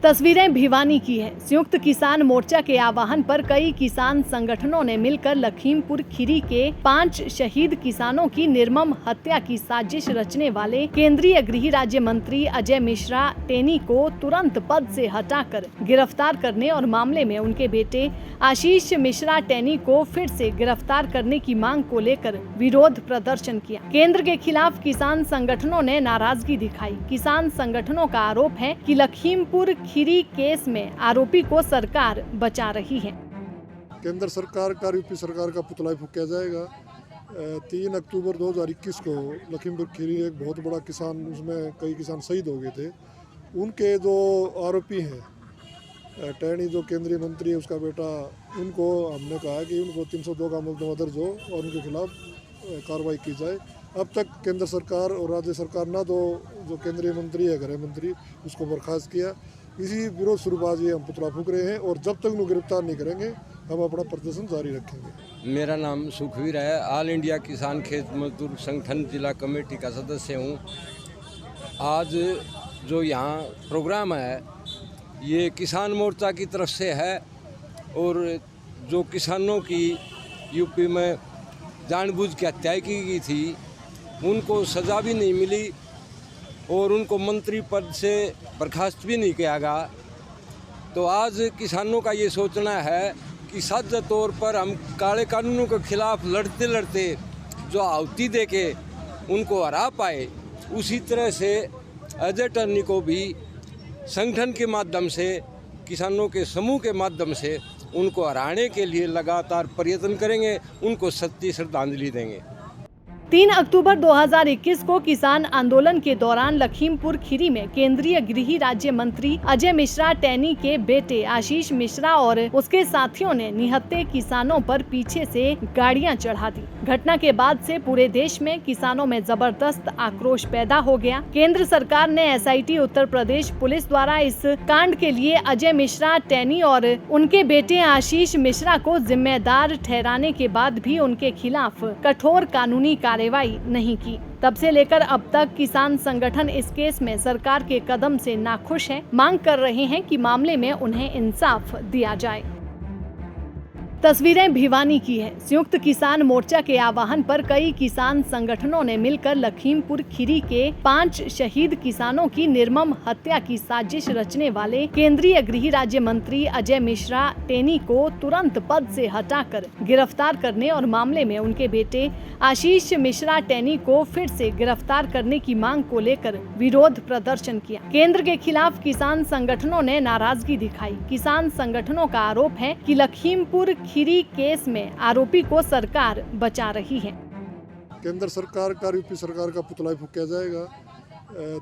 तस्वीरें भिवानी की है। संयुक्त किसान मोर्चा के आह्वान पर कई किसान संगठनों ने मिलकर लखीमपुर खीरी के 5 शहीद किसानों की निर्मम हत्या की साजिश रचने वाले केंद्रीय गृह राज्य मंत्री अजय मिश्रा टेनी को तुरंत पद से हटाकर गिरफ्तार करने और मामले में उनके बेटे आशीष मिश्रा टेनी को फिर से गिरफ्तार करने की मांग को लेकर विरोध प्रदर्शन किया। केंद्र के खिलाफ किसान संगठनों ने नाराजगी दिखाई। किसान संगठनों का आरोप है कि लखीमपुर खीरी केस में आरोपी को सरकार बचा रही है। केंद्र सरकार का यूपी सरकार का पुतला फूंका जाएगा। 3 अक्टूबर 2021 को लखीमपुर खीरी एक बहुत बड़ा किसान, उसमें कई किसान शहीद हो गए थे। उनके जो आरोपी हैं, टैनी जो केंद्रीय मंत्री है उसका बेटा, उनको हमने कहा कि उनको 302 का मुकदमा दर्ज हो और उनके खिलाफ कार्रवाई की जाए। अब तक केंद्र सरकार और राज्य सरकार ना जो केंद्रीय मंत्री है, गृह मंत्री, उसको बर्खास्त किया। इसी विरोध शुरुआत ये हम पुतला फूंक रहे हैं और जब तक उन्हें गिरफ्तार नहीं करेंगे हम अपना प्रदर्शन जारी रखेंगे। मेरा नाम सुखवीर है, ऑल इंडिया किसान खेत मजदूर संगठन जिला कमेटी का सदस्य हूँ। आज जो यहाँ प्रोग्राम है ये किसान मोर्चा की तरफ से है और जो किसानों की यूपी में जानबूझ के हत्या की गई थी उनको सज़ा भी नहीं मिली और उनको मंत्री पद से बर्खास्त भी नहीं किया गया। तो आज किसानों का ये सोचना है कि साझा तौर पर हम काले कानूनों के खिलाफ लड़ते लड़ते जो आहुति दे के उनको हरा पाए, उसी तरह से अजय टर्नी को भी संगठन के माध्यम से, किसानों के समूह के माध्यम से उनको हराने के लिए लगातार प्रयत्न करेंगे, उनको सच्ची श्रद्धांजलि देंगे। 3 अक्टूबर 2021 को किसान आंदोलन के दौरान लखीमपुर खीरी में केंद्रीय गृह राज्य मंत्री अजय मिश्रा टेनी के बेटे आशीष मिश्रा और उसके साथियों ने निहत्थे किसानों पर पीछे से गाड़ियां चढ़ा दी। घटना के बाद से पूरे देश में किसानों में जबरदस्त आक्रोश पैदा हो गया। केंद्र सरकार ने SIT उत्तर प्रदेश पुलिस द्वारा इस कांड के लिए अजय मिश्रा टेनी और उनके बेटे आशीष मिश्रा को जिम्मेदार ठहराने के बाद भी उनके खिलाफ कठोर कानूनी कार्रवाई नहीं की। तब से लेकर अब तक किसान संगठन इस केस में सरकार के कदम से नाखुश हैं, मांग कर रहे हैं कि मामले में उन्हें इंसाफ दिया जाए। तस्वीरें भिवानी की है। संयुक्त किसान मोर्चा के आह्वान पर कई किसान संगठनों ने मिलकर लखीमपुर खीरी के 5 शहीद किसानों की निर्मम हत्या की साजिश रचने वाले केंद्रीय गृह राज्य मंत्री अजय मिश्रा टेनी को तुरंत पद से हटाकर गिरफ्तार करने और मामले में उनके बेटे आशीष मिश्रा टेनी को फिर से गिरफ्तार करने की मांग को लेकर विरोध प्रदर्शन किया। केंद्र के खिलाफ किसान संगठनों ने नाराजगी दिखाई। किसान संगठनों का आरोप है कि लखीमपुर खीरी केस में आरोपी को सरकार बचा रही है। केंद्र सरकार का यूपी सरकार का पुतला फूंका जाएगा।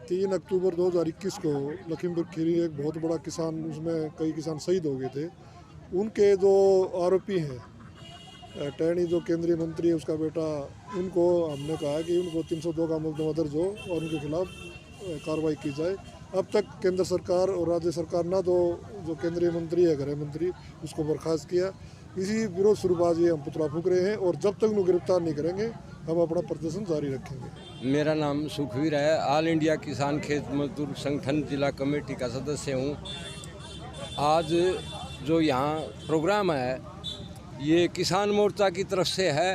3 अक्टूबर 2021 को लखीमपुर खीरी एक बहुत बड़ा किसान, उसमें कई किसान शहीद हो गए थे। उनके जो आरोपी हैं, टैनी जो केंद्रीय मंत्री है उसका बेटा, उनको हमने कहा कि उनको 302 का मुकदमा दर्ज हो और उनके खिलाफ कार्रवाई की जाए। अब तक केंद्र सरकार और राज्य सरकार ना जो केंद्रीय मंत्री है, गृह मंत्री, उसको बर्खास्त किया। इसी विरोध शुरुआत ये हम पुतला फूंक रहे हैं और जब तक उन्हें गिरफ्तार नहीं करेंगे हम अपना प्रदर्शन जारी रखेंगे। मेरा नाम सुखवीर है, ऑल इंडिया किसान खेत मजदूर संगठन जिला कमेटी का सदस्य हूँ। आज जो यहाँ प्रोग्राम है ये किसान मोर्चा की तरफ से है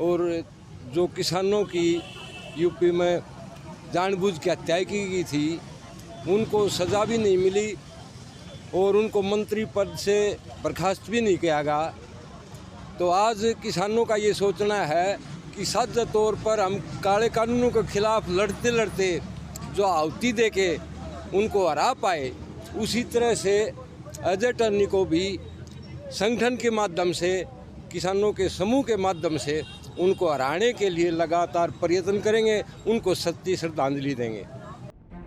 और जो किसानों की यूपी में जानबूझ के हत्या की गई थी उनको सज़ा भी नहीं मिली और उनको मंत्री पद से बर्खास्त भी नहीं किया गया। तो आज किसानों का ये सोचना है कि साझा तौर पर हम काले कानूनों के खिलाफ लड़ते लड़ते जो आहुति दे के उनको हरा पाए, उसी तरह से अजय टर्नी को भी संगठन के माध्यम से, किसानों के समूह के माध्यम से उनको हराने के लिए लगातार प्रयत्न करेंगे, उनको सच्ची श्रद्धांजलि देंगे।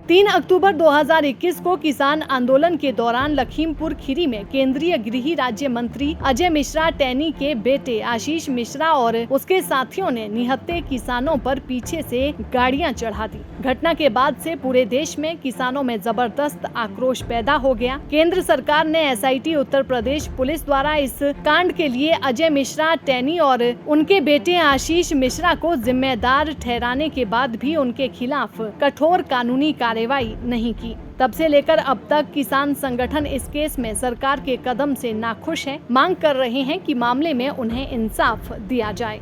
3 अक्टूबर 2021 को किसान आंदोलन के दौरान लखीमपुर खीरी में केंद्रीय गृह राज्य मंत्री अजय मिश्रा टेनी के बेटे आशीष मिश्रा और उसके साथियों ने निहत्थे किसानों पर पीछे से गाड़ियां चढ़ा दी। घटना के बाद से पूरे देश में किसानों में जबरदस्त आक्रोश पैदा हो गया। केंद्र सरकार ने SIT उत्तर प्रदेश पुलिस द्वारा इस कांड के लिए अजय मिश्रा टेनी और उनके बेटे आशीष मिश्रा को जिम्मेदार ठहराने के बाद भी उनके खिलाफ कठोर कानूनी कार्रवाई नहीं की। तब से लेकर अब तक किसान संगठन इस केस में सरकार के कदम से नाखुश है, मांग कर रहे हैं कि मामले में उन्हें इंसाफ दिया जाए।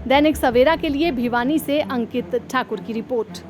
दैनिक सवेरा के लिए भिवानी से अंकित ठाकुर की रिपोर्ट।